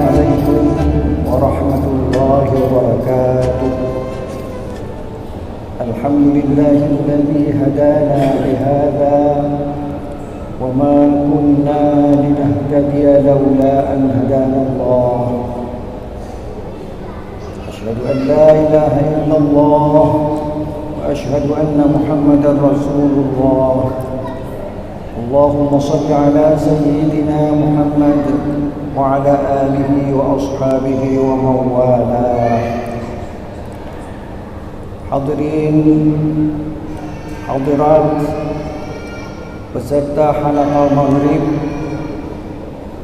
عليكم ورحمة الله وبركاته. الحمد لله الذي هدانا لهذا وما كنا لنهتدي لولا أن هدانا الله. أشهد أن لا إله إلا الله وأشهد أن محمدا رسول الله. اللهم صل على سيدنا محمد وعلى آله وأصحابه ومن والاه. Hadirin hadirat peserta halaqah maghrib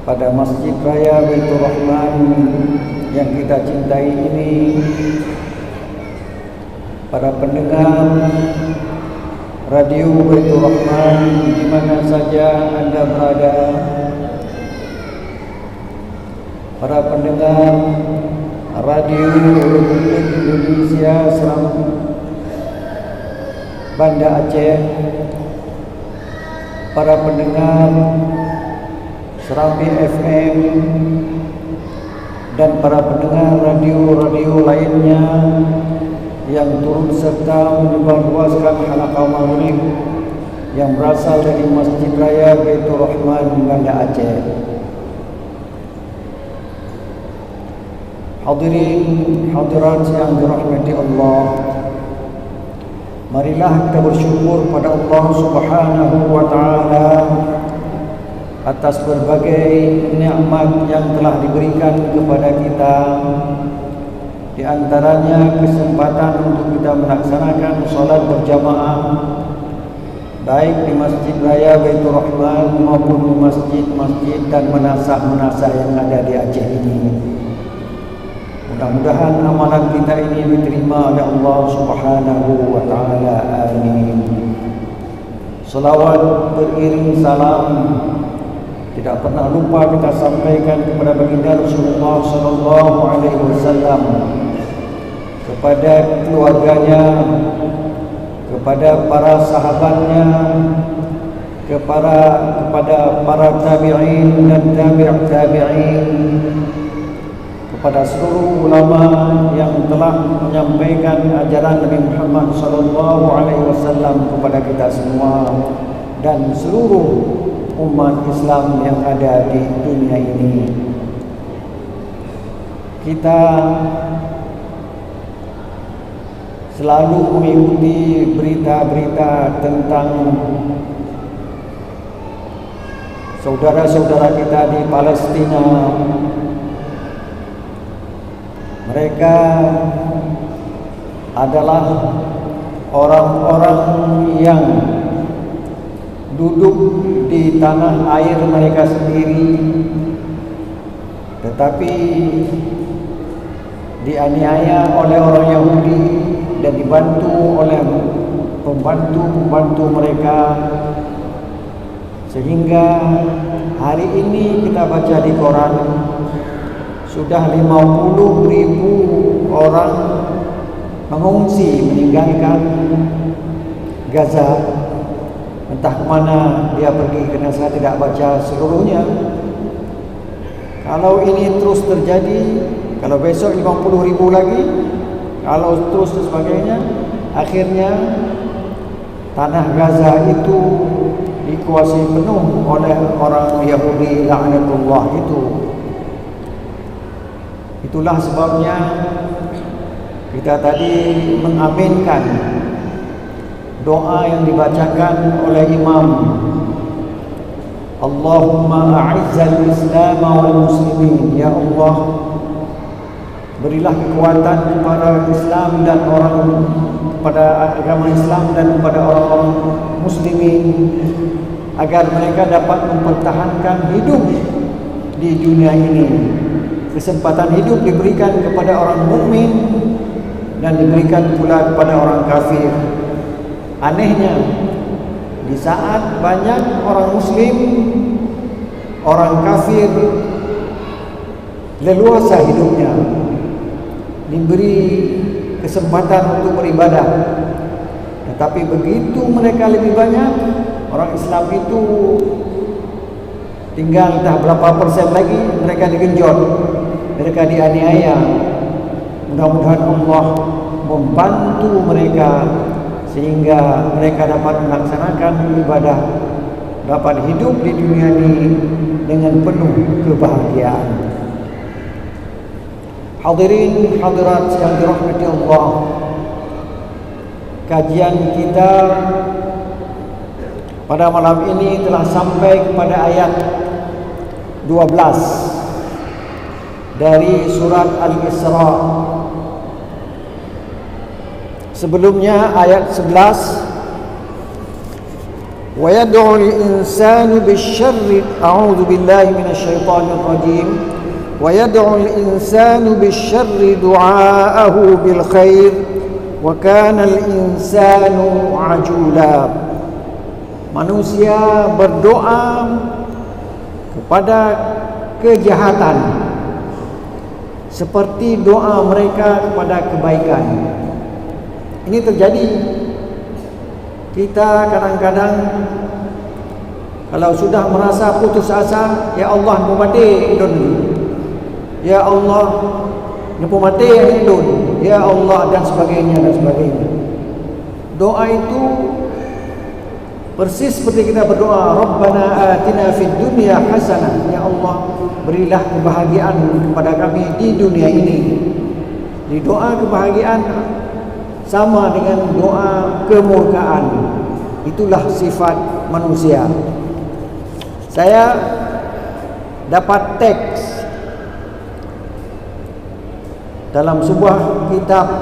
pada Masjid Raya Baitur Rahman yang kita cintai ini, para pendengar Radio Baitur Rahman di mana saja Anda berada, para pendengar Radio Republik Indonesia Banda Aceh, para pendengar Serambi FM, dan para pendengar radio-radio lainnya yang turut serta menyebarluaskan halaqah maghrib yang berasal dari Masjid Raya Baitur Rahman Banda Aceh. Hadirin hadirat yang dirahmati Allah, marilah kita bersyukur pada Allah Subhanahu wa taala atas berbagai nikmat yang telah diberikan kepada kita. Di antaranya kesempatan untuk kita melaksanakan salat berjamaah baik di Masjid Raya Baitur Rahman maupun di masjid-masjid dan menasah-menasah yang ada di Aceh ini. Mudah-mudahan amalan kita ini diterima oleh Allah Subhanahu wa taala. Amin. Selawat beriring salam tidak pernah lupa kita sampaikan kepada baginda Rasulullah sallallahu alaihi wasallam, kepada keluarganya, kepada para sahabatnya, kepada para tabi'in dan tabi' tabi'in, kepada seluruh ulama yang telah menyampaikan ajaran Nabi Muhammad sallallahu alaihi wasallam kepada kita semua dan seluruh umat Islam yang ada di dunia ini. Kita selalu mengikuti berita-berita tentang saudara-saudara kita di Palestina. Mereka adalah orang-orang yang duduk di tanah air mereka sendiri, tetapi dianiaya oleh orang Yahudi dan dibantu oleh pembantu-pembantu mereka, sehingga hari ini kita baca di koran sudah 50.000 orang mengungsi meninggalkan Gaza. Entah kemana dia pergi, karena saya tidak baca seluruhnya. Kalau ini terus terjadi, kalau besok 50.000 lagi, kalau terus dan sebagainya, akhirnya tanah Gaza itu dikuasai penuh oleh orang Yahudi laknatullah itu. Itulah sebabnya kita tadi mengaminkan doa yang dibacakan oleh imam. Allahumma a'izzal Islam wal muslimin. Ya Allah, berilah kekuatan kepada Islam dan pada agama Islam dan kepada orang-orang muslimin agar mereka dapat mempertahankan hidup di dunia ini. Kesempatan hidup diberikan kepada orang mukmin dan diberikan pula kepada orang kafir. Anehnya, di saat banyak orang muslim, orang kafir leluasa hidupnya, diberi kesempatan untuk beribadah. Tetapi begitu mereka lebih banyak, orang Islam itu tinggal entah berapa persen lagi mereka digenjot. mereka dianiaya. Mudah-mudahan Allah membantu mereka sehingga mereka dapat melaksanakan ibadah, dapat hidup di dunia ini dengan penuh kebahagiaan. Hadirin hadirat yang dirahmati Allah, kajian kita pada malam ini telah sampai kepada ayat 12 dari surat Al-Isra. Sebelumnya ayat 11, wa yad'u al-insanu bisyarri, a'udzu billahi minasyaitonir rajim, wa yad'u al-insanu bisyarri du'aahu bil khair wa kana al-insanu ajula. Manusia berdoa kepada kejahatan seperti doa mereka kepada kebaikan. Ini terjadi. Kita kadang-kadang kalau sudah merasa putus asa, ya Allah mumati idun, ya Allah mumati idun, ya Allah, dan sebagainya dan sebagainya. Doa itu persis seperti kita berdoa, Rabbana atina fid dunya hasanah, ya Allah berilah kebahagiaan kepada kami di dunia ini. Di doa kebahagiaan sama dengan doa kemurkaan. Itulah sifat manusia. Saya dapat teks dalam sebuah kitab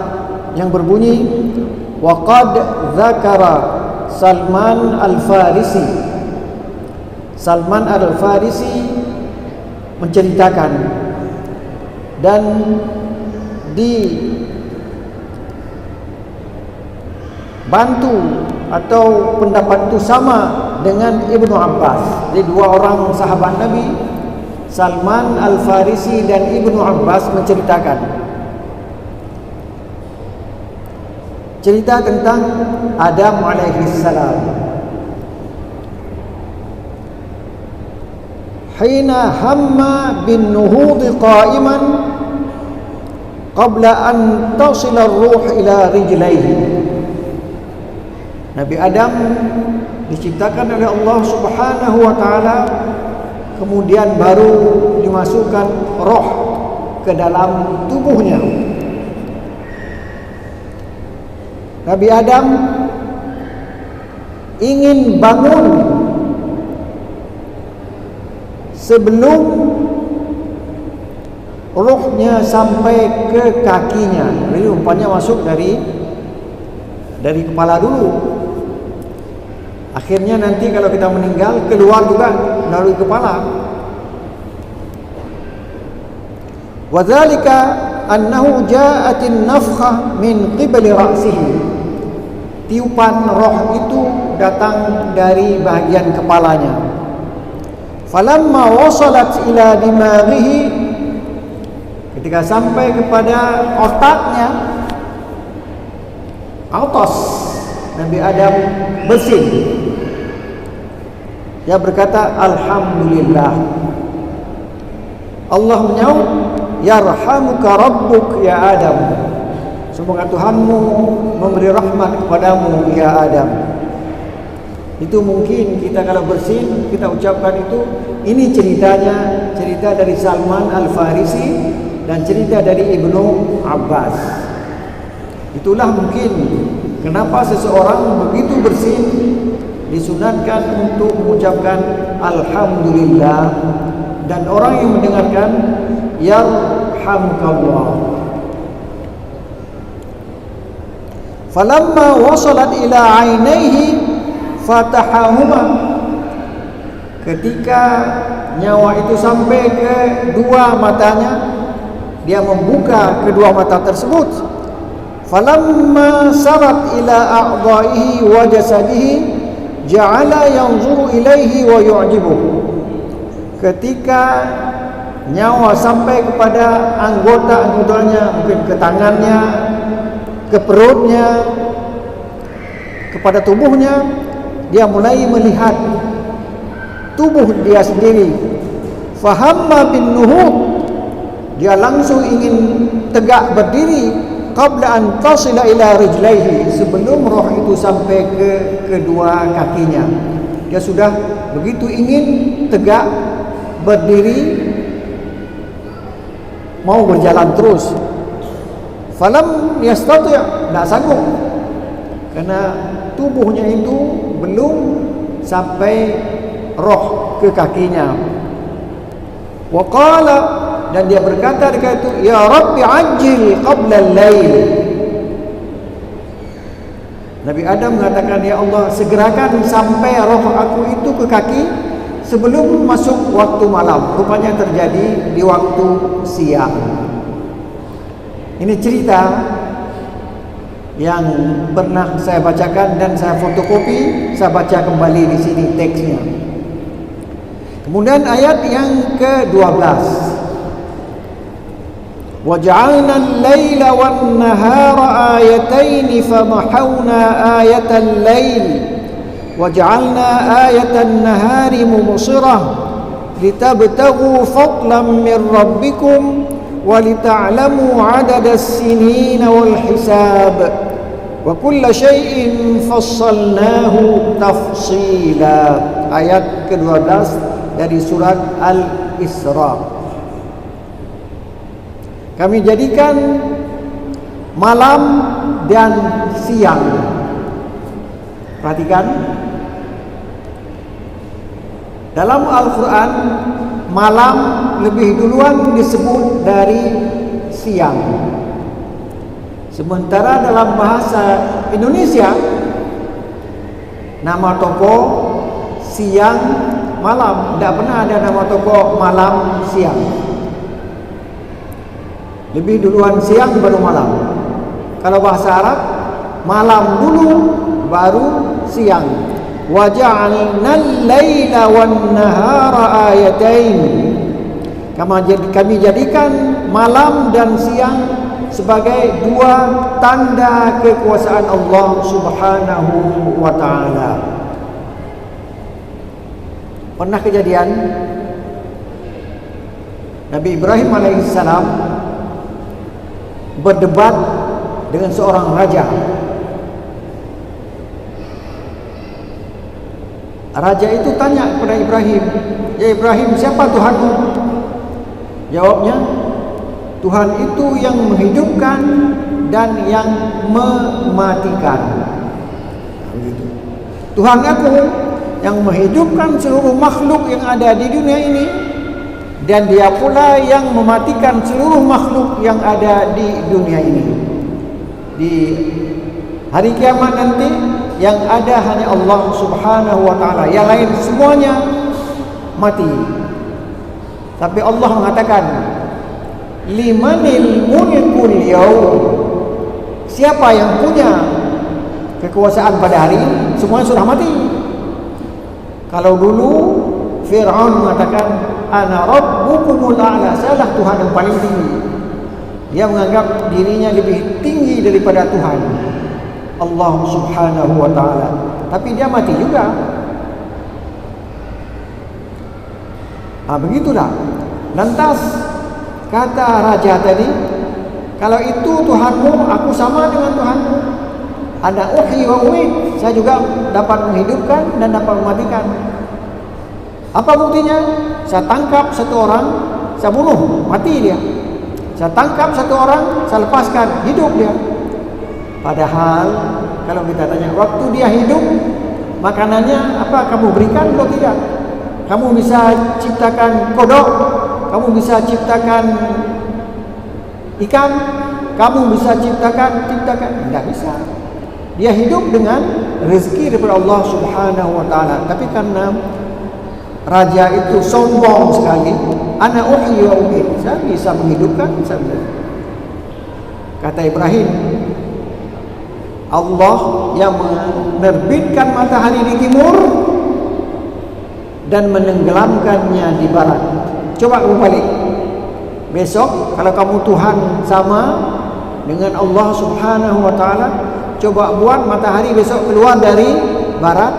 yang berbunyi, waqad dzakara Salman Al-Farisi. Salman Al-Farisi menceritakan dan dibantu atau pendapat itu sama dengan Ibnu Abbas. Jadi dua orang sahabat Nabi, Salman Al-Farisi dan Ibnu Abbas, menceritakan cerita tentang Adam alaihi salam. Hina hamma bin nuhud qa'iman qabla an tasila ar-ruh ila rijlaihi. Nabi Adam diciptakan oleh Allah Subhanahu wa taala, kemudian baru dimasukkan roh ke dalam tubuhnya. Nabi Adam ingin bangun sebelum rohnya sampai ke kakinya. Jadi umpamanya masuk dari kepala dulu. Akhirnya nanti kalau kita meninggal keluar juga melalui kepala. Wa dzalika annahu ja'atin nafkhah min qibali ra'sihi. Tiupan roh itu datang dari bahagian kepalanya. Falamma wasalat ila dimaghihi, ketika sampai kepada otaknya, autos Nabi Adam bersin. Dia berkata alhamdulillah. Allah menyaut, yarhamuka rabbuk ya Adam. Semoga Tuhanmu memberi rahmat kepadamu ya Adam. Itu mungkin kita kalau bersin, kita ucapkan itu. Ini ceritanya, cerita dari Salman Al-Farisi dan cerita dari Ibnu Abbas. Itulah mungkin kenapa seseorang begitu bersin disunatkan untuk mengucapkan alhamdulillah, dan orang yang mendengarkan yarhamukallah. Falamma wasalat ila ainaihi fatahahuma, ketika nyawa itu sampai ke dua matanya, dia membuka kedua mata tersebut. Falamma sarat ila a'dha'ihi wa jasadihi ja'ala yanzuru ilaihi wa yu'jibuhu. Ketika nyawa sampai kepada anggota-anggotanya, mungkin ke tangannya, ke perutnya, kepada tubuhnya, dia mulai melihat tubuh dia sendiri. Fahamma bin nuhud, dia langsung ingin tegak berdiri qabla an tasila ila rijlaihi, sebelum roh itu sampai ke kedua kakinya. Dia sudah begitu ingin tegak berdiri, mau berjalan terus. Falam yastati', tak sanggup, kerana tubuhnya itu belum sampai roh ke kakinya. Wa qala, dan dia berkata dekat itu, ya Rabbi ajil qabla al-lail. Nabi Adam mengatakan, ya Allah, segerakan sampai roh aku itu ke kaki sebelum masuk waktu malam. Rupanya terjadi di waktu siang. Ini cerita yang pernah saya bacakan dan saya fotokopi, saya baca kembali di sini teksnya. Kemudian ayat yang ke-12. وَجَعَلْنَا اللَّيْلَ وَالنَّهَارَ آيَتَيْنِ فَمَحَوْنَا آيَةَ اللَّيْلِ وَجَعَلْنَا آيَةَ النَّهَارِ مُبْصِرَةً لِتَبْتَغُوا فَضْلًا مِنْ رَبِّكُمْ وَلِتَعْلَمُوا عَدَدَ السِّنِينَ وَالْحِسَابَ وَكُلَّ شَيْءٍ فَصَّلْنَاهُ تَفْصِيلًا. Ayat ke-12 dari surat Al-Isra. Kami jadikan malam dan siang. Perhatikan, dalam Al-Quran malam lebih duluan disebut dari siang. Sementara dalam bahasa Indonesia, nama toko siang malam, tidak pernah ada nama toko malam siang. Lebih duluan siang baru malam. Kalau bahasa Arab, malam dulu baru siang. Wa ja'alnal laila wan nahara ayatain. Kami jadikan malam dan siang sebagai dua tanda kekuasaan Allah Subhanahu wa taala. Pernah kejadian Nabi Ibrahim alaihissalam berdebat dengan seorang raja. Raja itu tanya kepada Ibrahim, "Ya Ibrahim, siapa Tuhanmu?" Jawabnya, "Tuhan itu yang menghidupkan dan yang mematikan." Begitu. Tuhan aku yang menghidupkan seluruh makhluk yang ada di dunia ini, dan dia pula yang mematikan seluruh makhluk yang ada di dunia ini. Di hari kiamat nanti, yang ada hanya Allah Subhanahu wa ta'ala, yang lain semuanya mati. Tapi Allah mengatakan, limanil mulkul yaum, siapa yang punya kekuasaan pada hari ini, semuanya sudah mati. Kalau dulu Fir'aun mengatakan, ana rabbukumul a'la, sayalah Tuhan yang paling tinggi. Dia menganggap dirinya lebih tinggi daripada Tuhan Allah Subhanahu wa ta'ala. Tapi dia mati juga. Begitulah. Lantas kata raja tadi, kalau itu Tuhanmu, aku sama dengan Tuhanmu. Ana uhyi wa umit, saya juga dapat menghidupkan dan dapat mematikan. Apa buktinya? Saya tangkap satu orang, saya bunuh, mati dia. Saya tangkap satu orang, saya lepaskan, hidup dia. Padahal kalau kita tanya, waktu dia hidup, makanannya apa kamu berikan atau tidak? Kamu bisa ciptakan kodok, kamu bisa ciptakan ikan, kamu bisa ciptakan, tidak bisa. Dia hidup dengan rezeki daripada Allah Subhanahu wa ta'ala. Tapi karena raja itu sombong sekali, ana uhyi wa umit, saya bisa menghidupkan, saya bisa. Kata Ibrahim, Allah yang menerbitkan matahari di timur dan menenggelamkannya di barat. Coba kamu balik. Besok kalau kamu Tuhan sama dengan Allah Subhanahu wa ta'ala, coba buat matahari besok keluar dari barat,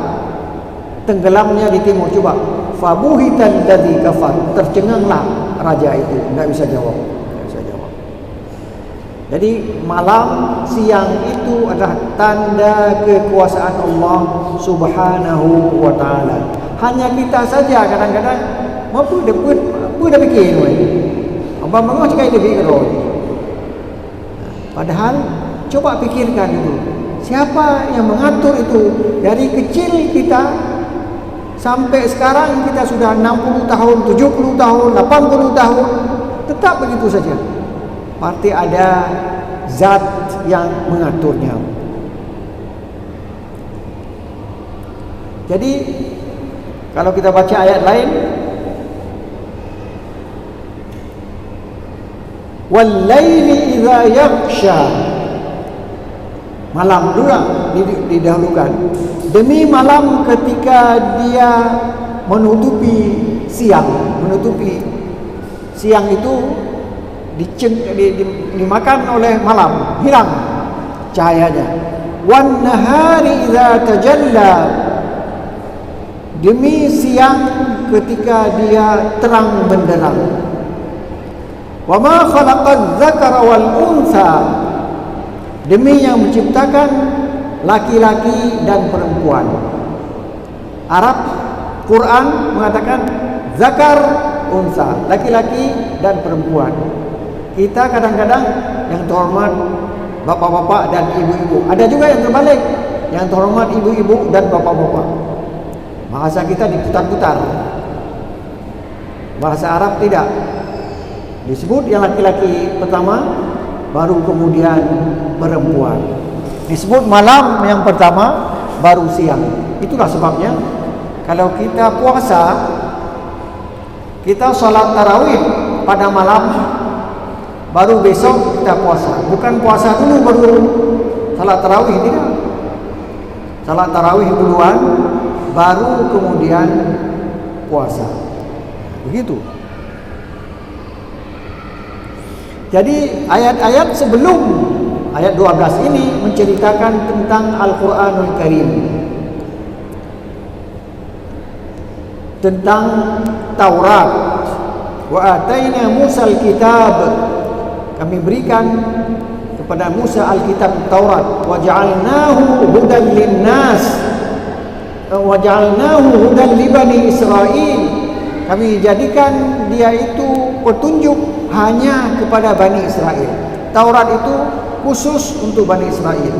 tenggelamnya di timur. Coba. Fabuhitan ladzi kafar, tercenganglah raja itu, tidak bisa jawab. Jadi malam, siang itu adalah tanda kekuasaan Allah Subhanahu wa taala. Hanya kita saja kadang-kadang apa dah fikir weh. Abang mengau cakap dia fikir. Padahal coba fikirkan itu. Siapa yang mengatur itu? Dari kecil kita sampai sekarang kita sudah 60 tahun, 70 tahun, 80 tahun, tetap begitu saja. Pasti ada zat yang mengaturnya. Jadi kalau kita baca ayat lain, wal laili idza yaghsha, malam dulu didahulukan. Demi malam ketika dia menutupi siang, siang itu dimakan oleh malam, hilang cahayanya. Wan nahari idza tajalla, demi siang ketika dia terang benderang. Wa ma khalaqadz dzakara wal untha, demi yang menciptakan laki-laki dan perempuan. Arab Quran mengatakan zakar unsa, laki-laki dan perempuan. Kita kadang-kadang yang terhormat bapak-bapak dan ibu-ibu. Ada juga yang terbalik, yang terhormat ibu-ibu dan bapak-bapak. Bahasa kita diputar-putar. Bahasa Arab tidak. Disebut yang laki-laki pertama, baru kemudian perempuan. Disebut malam yang pertama, baru siang. Itulah sebabnya kalau kita puasa, kita salat tarawih pada malam, baru besok kita puasa. Bukan puasa dulu baru salat tarawih, tidak. Salat tarawih duluan, baru kemudian puasa. Begitu. Jadi ayat-ayat sebelum ayat 12 ini menceritakan tentang Al-Quranul Karim, tentang Taurat. Wa ataina Musa al-kitab, kami berikan kepada Musa al-kitab Taurat. Wa ja'alnahu hudan lin-nas, wa ja'alnahu hudan li bani Israil, kami jadikan dia itu petunjuk hanya kepada Bani Israel. Taurat itu khusus untuk Bani Israel.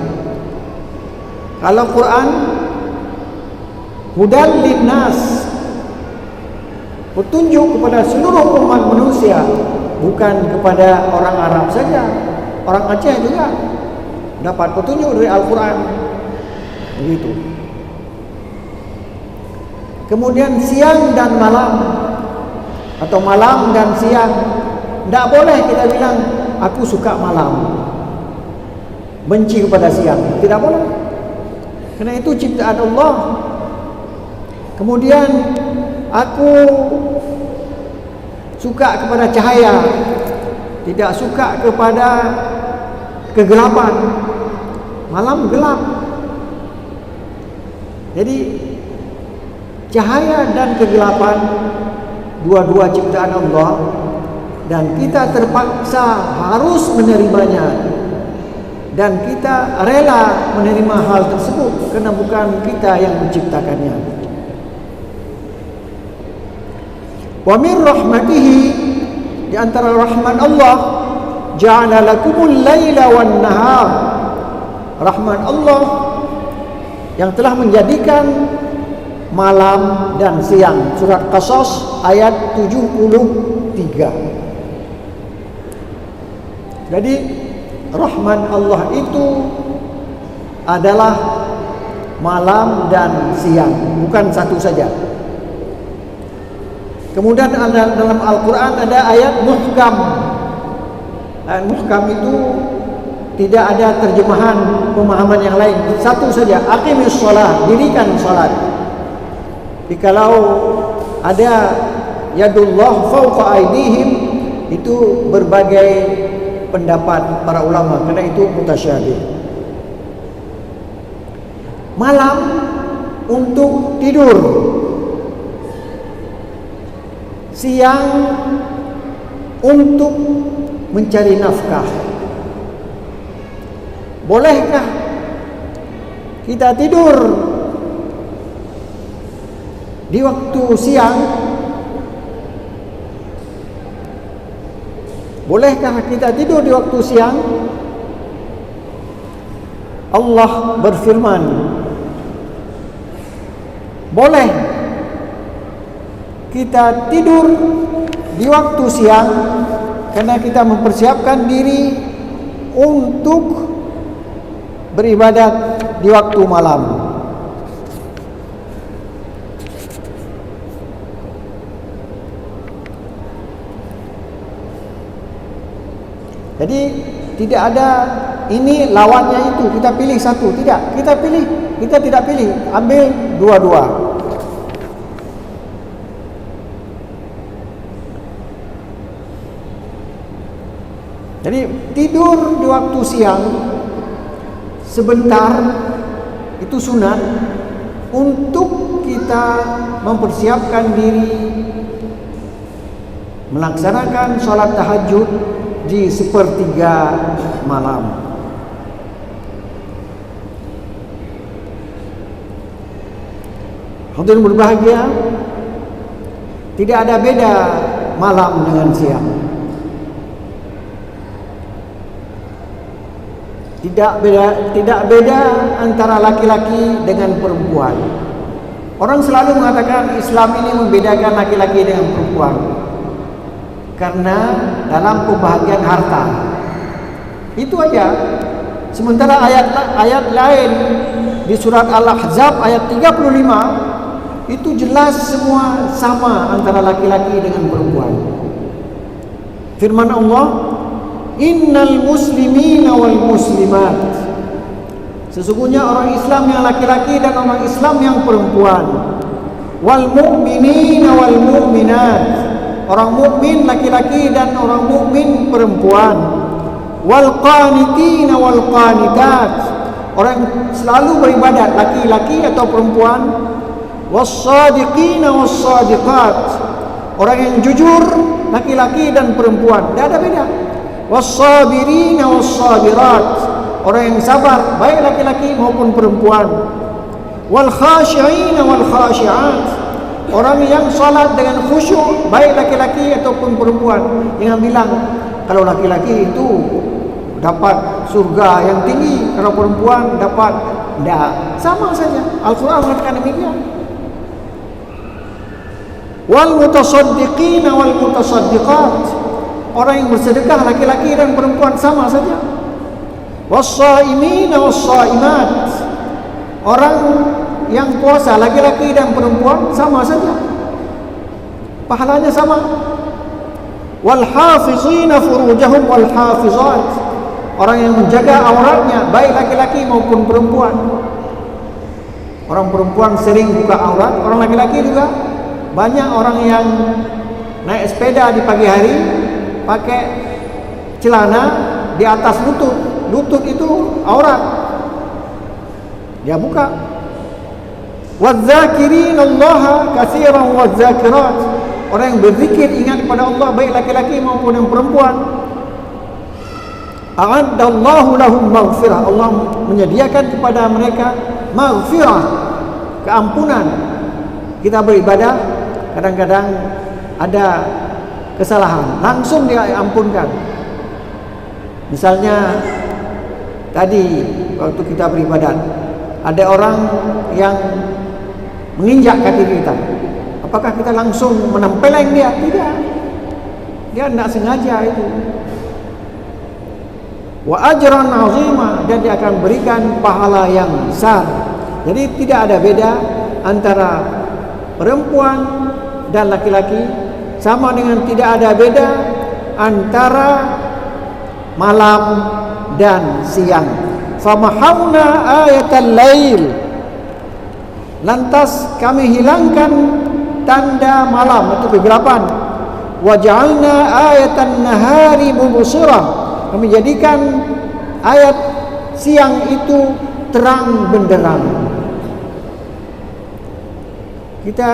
Kalau Quran hudan linnas, petunjuk kepada seluruh umat manusia, bukan kepada orang Arab saja. Orang Aceh juga dapat petunjuk dari Al-Quran. Begitu. Kemudian siang dan malam, atau malam dan siang, tidak boleh kita bilang aku suka malam, benci kepada siang. Tidak boleh. Kerana itu ciptaan Allah. Kemudian aku suka kepada cahaya, tidak suka kepada kegelapan. Malam gelap. Jadi cahaya dan kegelapan dua-dua ciptaan Allah, dan kita terpaksa harus menerimanya, dan kita rela menerima hal tersebut kerana bukan kita yang menciptakannya. Wa min rahmatihi, di antara rahmat Allah, ja'ala lakumul laila wan nahar, rahmat Allah yang telah menjadikan malam dan siang. Surat Qasas ayat 73. Jadi rahmat Allah itu adalah malam dan siang, bukan satu saja. Kemudian dalam Al-Quran ada ayat muhkam. Ayat muhkam itu tidak ada terjemahan pemahaman yang lain, satu saja, aqimis shalah, dirikan salat. Jikalau ada yadullah fawqa aydihim, itu berbagai pendapat para ulama, kerana itu mutasyabih. Malam untuk tidur, siang untuk mencari nafkah. Bolehkah kita tidur di waktu siang? Bolehkah kita tidur di waktu siang? Allah berfirman, boleh kita tidur di waktu siang karena kita mempersiapkan diri untuk beribadat di waktu malam. Jadi tidak ada ini lawannya itu, kita pilih satu. Tidak, kita tidak pilih, ambil dua-dua. Jadi tidur di waktu siang sebentar itu sunat untuk kita mempersiapkan diri melaksanakan sholat tahajud di sepertiga malam. Hadirin berbahagia, tidak ada beda malam dengan siang. Tidak beda antara laki-laki dengan perempuan. Orang selalu mengatakan Islam ini membedakan laki-laki dengan perempuan karena dalam pembahagian harta. Itu aja. Sementara ayat lain di surat Al-Ahzab ayat 35 itu jelas semua sama antara laki-laki dengan perempuan. Firman Allah, innal muslimina wal muslimat, sesungguhnya orang Islam yang laki-laki dan orang Islam yang perempuan, wal mu'minina wal mu'minat, orang mukmin laki-laki dan orang mukmin perempuan, wal qanitina wal qanitat, orang yang selalu beribadat laki-laki atau perempuan, was sadiqina was sadiqat, orang yang jujur laki-laki dan perempuan, tidak ada beda. Was-sabirina was-sabirat, orang yang sabar baik laki-laki maupun perempuan. Wal-khashi'ina wal-khashi'at, orang yang salat dengan khusyuk baik laki-laki ataupun perempuan. Jangan bilang kalau laki-laki itu dapat surga yang tinggi, kalau perempuan dapat, tidak, sama saja. Al-Quran mengatakan demikian. Wal-mutasaddiqina wal-mutasaddiqat, orang yang bersedekah laki-laki dan perempuan sama saja. Was-shaimina was-shaimat, orang yang puasa laki-laki dan perempuan sama saja, pahalanya sama. Wal-hafizina furujahum wal-hafizat, orang yang menjaga auratnya baik laki-laki maupun perempuan. Orang perempuan sering buka aurat, orang laki-laki juga. Banyak orang yang naik sepeda di pagi hari pakai celana di atas lutut. Lutut itu aurat, dia buka. Wadzakirin-allaha katsiran wadzakirat, orang yang berzikir ingat kepada Allah baik laki-laki maupun yang perempuan. A'addallahu lahum maghfirah, Allah menyediakan kepada mereka maghfirah, keampunan. Kita beribadah kadang-kadang ada kesalahan, langsung dia ampunkan. Misalnya tadi waktu kita beribadat, ada orang yang menginjak kaki kita, apakah kita langsung menempeleng dia? Tidak, dia tidak sengaja itu. Wa ajran azima, dan dia akan berikan pahala yang besar. Jadi tidak ada beda antara perempuan dan laki-laki, sama dengan tidak ada beda antara malam dan siang. Famahawna ayatal lail, lantas kami hilangkan tanda malam atau kegelapan. Waja'alna ayatan nahari mubsirah, kami jadikan ayat siang itu terang benderang. Kita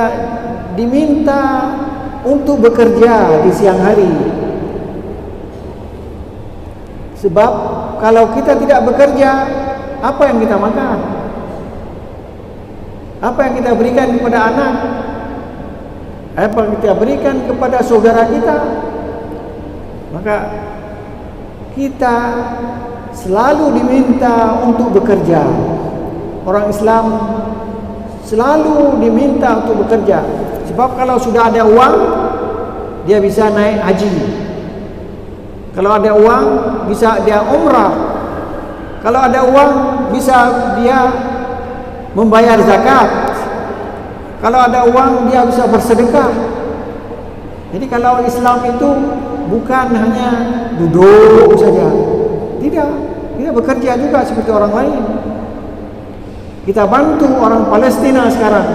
diminta untuk bekerja di siang hari. Sebab kalau kita tidak bekerja, apa yang kita makan? Apa yang kita berikan kepada anak? Apa yang kita berikan kepada saudara kita? Maka kita selalu diminta untuk bekerja. Orang Islam selalu diminta untuk bekerja. Sebab kalau sudah ada uang, dia bisa naik haji. Kalau ada uang, bisa dia umrah. Kalau ada uang, bisa dia membayar zakat. Kalau ada uang, dia bisa bersedekah. Jadi kalau Islam itu bukan hanya duduk saja. Tidak, kita bekerja juga seperti orang lain. Kita bantu orang Palestina sekarang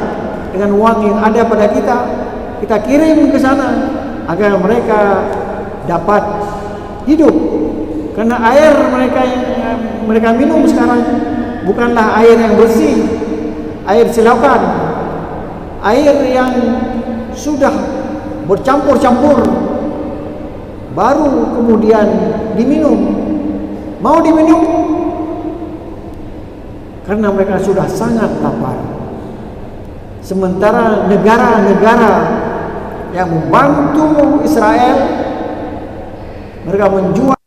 dengan uang yang ada pada kita. Kita kirim ke sana agar mereka dapat hidup. Karena air mereka minum sekarang bukanlah air yang bersih, air selokan, air yang sudah bercampur-campur, baru kemudian diminum. Mau diminum karena mereka sudah sangat lapar. Sementara negara-negara yang membantu Israel, mereka menjual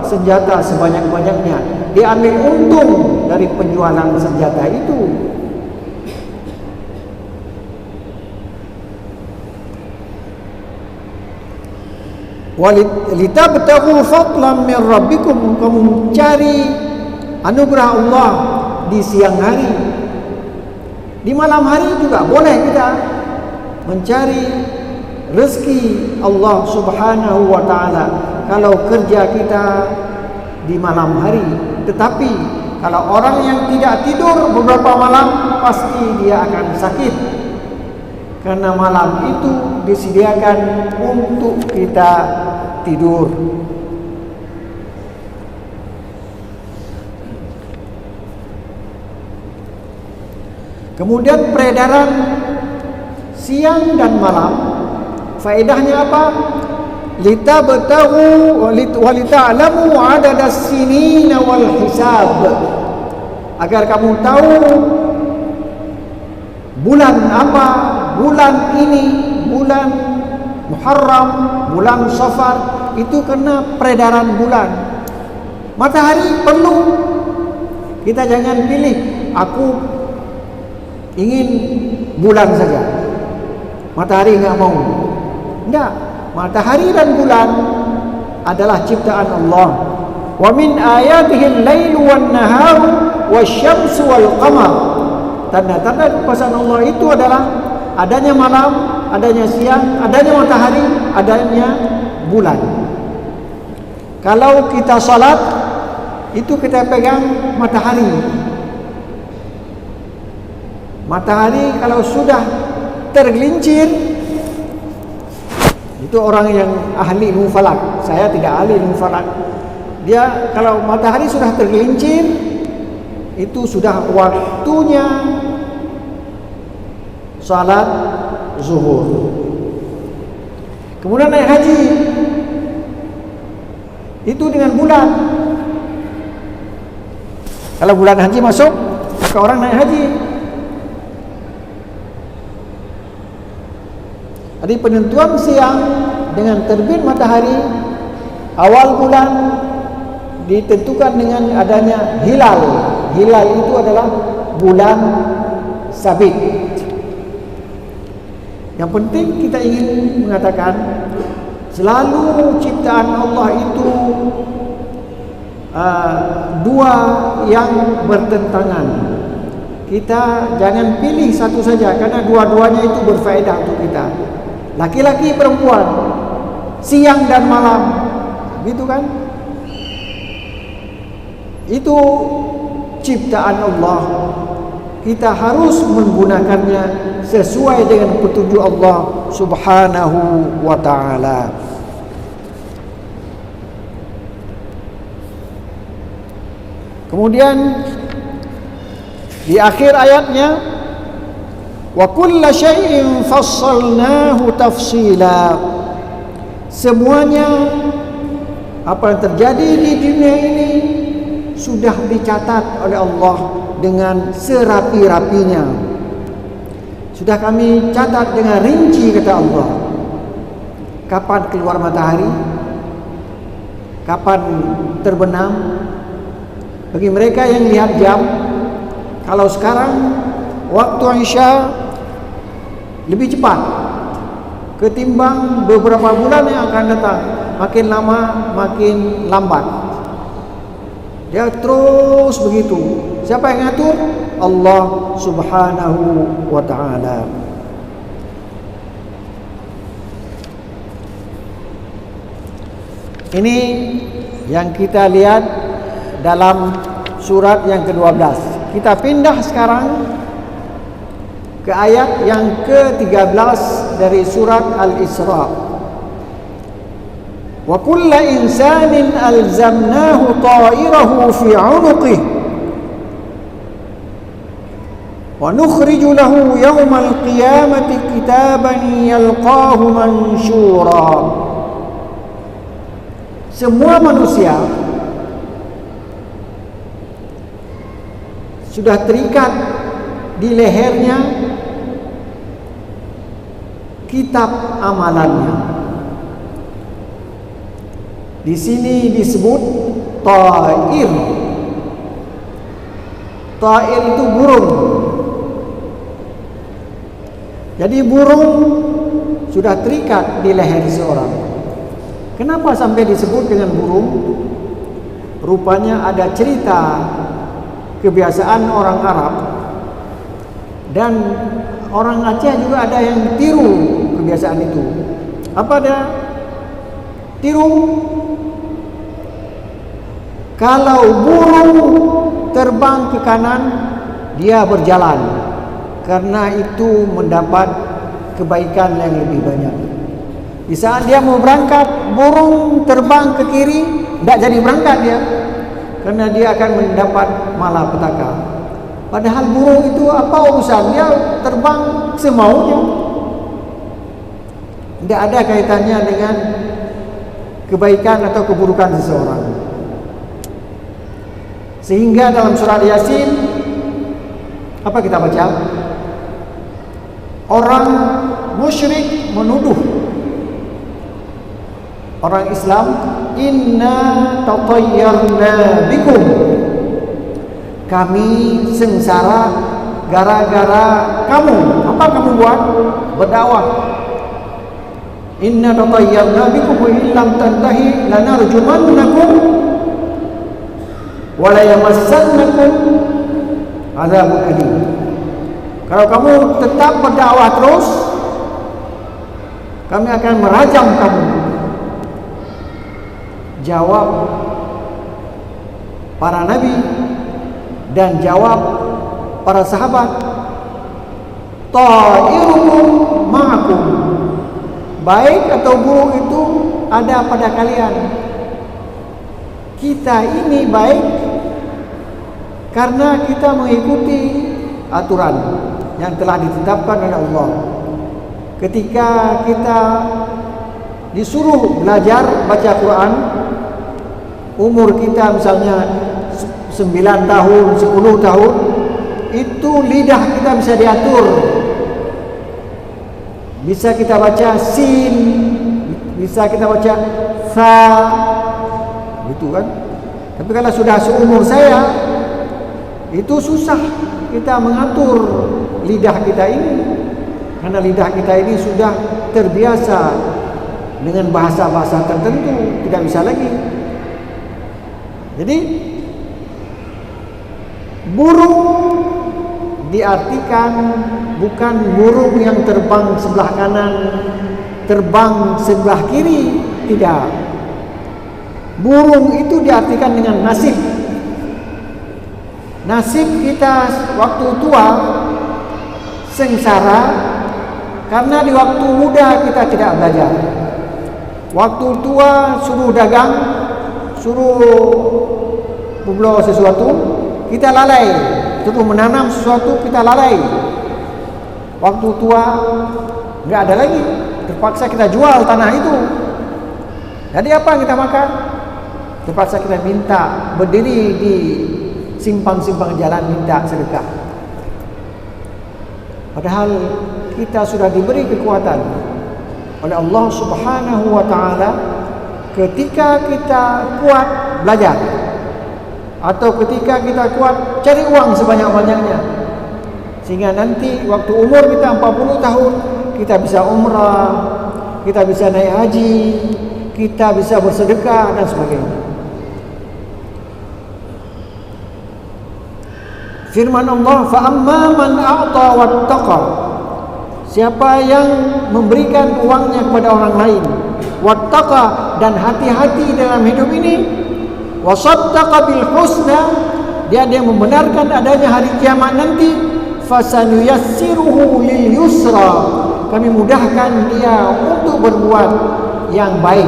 senjata sebanyak-banyaknya. Dia ambil untung dari penjualan senjata itu. Walitabtaghu fadlan min rabbikum, kamu mencari anugerah Allah di siang hari. Di malam hari juga boleh kita mencari rezeki Allah Subhanahu wa taala kalau kerja kita di malam hari. Tetapi kalau orang yang tidak tidur beberapa malam, pasti dia akan sakit. Karena malam itu disediakan untuk kita tidur. Kemudian peredaran siang dan malam, faedahnya apa? Litabtaghu wa lita'lamu 'adadas sinina wal hisab, agar kamu tahu bulan apa, bulan ini, bulan Muharram, bulan Safar, itu kena peredaran bulan. Matahari perlu. Kita jangan pilih, aku ingin bulan saja, matahari enggak mau. Enggak, matahari dan bulan adalah ciptaan Allah. Wa min ayatihi al-lailu wan-naharu wasyamsu wal-qamar. Tanda-tanda kekuasaan Allah itu adalah adanya malam, adanya siang, adanya matahari, adanya bulan. Kalau kita salat, itu kita pegang matahari. Matahari kalau sudah tergelincir, itu orang yang ahli ilmu falak. Saya tidak ahli ilmu falak. Dia kalau matahari sudah tergelincir, itu sudah waktunya salat zuhur. Kemudian naik haji, itu dengan bulan. Kalau bulan haji masuk, maka orang naik haji. Jadi penentuan siang dengan terbit matahari, awal bulan ditentukan dengan adanya hilal. Hilal itu adalah bulan sabit. Yang penting kita ingin mengatakan, selalu ciptaan Allah itu dua yang bertentangan. Kita jangan pilih satu saja, karena dua-duanya itu berfaedah untuk kita. Laki-laki, perempuan, siang dan malam, gitu kan? Itu ciptaan Allah. Kita harus menggunakannya sesuai dengan petunjuk Allah Subhanahu wa ta'ala. Kemudian di akhir ayatnya, wa kulla syai'in fassalnahu tafsila, semuanya Apa yang terjadi di dunia ini sudah dicatat oleh Allah dengan serapi-rapinya. Sudah kami catat dengan rinci, kata Allah. Kapan keluar matahari, kapan terbenam. Bagi mereka yang lihat jam, kalau sekarang waktu Isya lebih cepat ketimbang beberapa bulan yang akan datang. Makin lama makin lambat. Dia terus begitu. Siapa yang ngatur? Allah Subhanahu wa ta'ala. Ini yang kita lihat dalam surat yang ke-12. Kita pindah sekarang ke ayat yang ke-13 dari surat Al-Isra. Wa kullu insanin alzamnahu ta'irahu fi 'unuqihi wa nukhriju lahu yawmal qiyamati kitaban yalqahu mansyura. Semua manusia sudah terikat di lehernya kitab amalannya. Di sini disebut ta'ir. Ta'ir itu burung. Jadi burung sudah terikat di leher seorang. Kenapa sampai disebut dengan burung? Rupanya ada cerita kebiasaan orang Arab, dan orang Aceh juga ada yang tiru kebiasaan itu. Apa dia tiru? Kalau burung terbang ke kanan, dia berjalan, karena itu mendapat kebaikan yang lebih banyak. Di saat dia mau berangkat, burung terbang ke kiri, tidak jadi berangkat dia, karena dia akan mendapat malapetaka. Padahal burung itu apa urusan? Dia terbang semaunya, tidak ada kaitannya dengan kebaikan atau keburukan seseorang. Sehingga dalam surah Yasin, apa kita baca? Orang musyrik menuduh orang Islam, inna tatayyarna bikum, kami sengsara gara-gara kamu. Apa kamu buat? Berdakwah. Inna tatayyarna bikum wa illam tantahi lanarjumannakum wa la yamassannakum adzabun alim. Kalau kamu tetap berdakwah terus, kami akan merajam kamu. Jawab para nabi dan jawab para sahabat, ta'irukum ma'akum, baik atau buruk itu ada pada kalian. Kita ini baik karena kita mengikuti aturan yang telah ditetapkan oleh Allah. Ketika kita disuruh belajar baca Quran, umur kita misalnya 9 tahun, 10 tahun, itu lidah kita bisa diatur. Bisa kita baca sin, bisa kita baca sa, gitu kan. Tapi kalau sudah seumur saya, itu susah kita mengatur lidah kita ini, karena lidah kita ini sudah terbiasa dengan bahasa-bahasa tertentu, tidak bisa lagi. Jadi burung diartikan bukan burung yang terbang sebelah kanan, terbang sebelah kiri, tidak. Burung itu diartikan dengan nasib. Nasib kita waktu tua sengsara karena di waktu muda kita tidak belajar. Waktu tua suruh dagang, suruh bublo sesuatu, kita lalai. Suruh menanam sesuatu, kita lalai. Waktu tua nggak ada lagi, terpaksa kita jual tanah itu. Jadi apa yang kita makan? Terpaksa kita minta, berdiri di simpang-simpang jalan minta sedekah. Padahal kita sudah diberi kekuatan oleh Allah Subhanahu wa taala. Ketika kita kuat belajar, atau ketika kita kuat cari uang sebanyak-banyaknya, sehingga nanti waktu umur kita 40 tahun kita bisa umrah, kita bisa naik haji, kita bisa bersedekah dan sebagainya. Firman Allah, fa amma man a'ta wattaqa, siapa yang memberikan uangnya kepada orang lain, wattaqa, dan hati-hati dalam hidup ini, wasaddaqa bil husna, dia yang membenarkan adanya hari kiamat nanti, fasanuyassiruhu lil yusra, kami mudahkan dia untuk berbuat yang baik.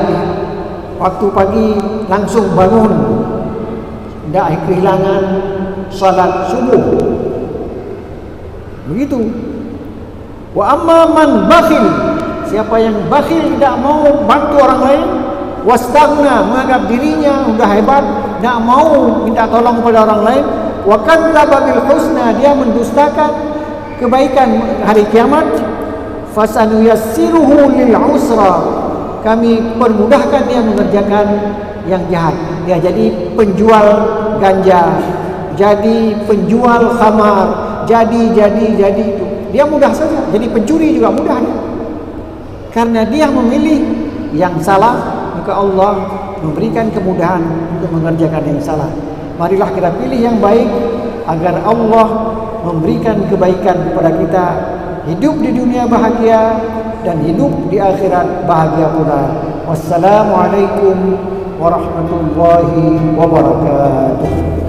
Waktu pagi langsung bangun, tidak kehilangan salat subuh. Begitu. Wa amma man bakhil, siapa yang bakhil, tidak mau bantu orang lain, wastaghna, menganggap dirinya sudah hebat, tidak mau minta tolong pada orang lain, wa kadzdzaba bil husna, dia mendustakan kebaikan hari kiamat, fasanuyassiruhu lil usra, kami permudahkan dia mengerjakan yang jahat. Dia jadi penjual ganja, jadi penjual khamar, jadi itu. Dia mudah saja. Jadi pencuri juga mudah dia. Karena dia memilih yang salah, maka Allah memberikan kemudahan untuk mengerjakan yang salah. Marilah kita pilih yang baik agar Allah memberikan kebaikan kepada kita, hidup di dunia bahagia dan hidup di akhirat bahagia pula. Wassalamualaikum warahmatullahi wabarakatuh.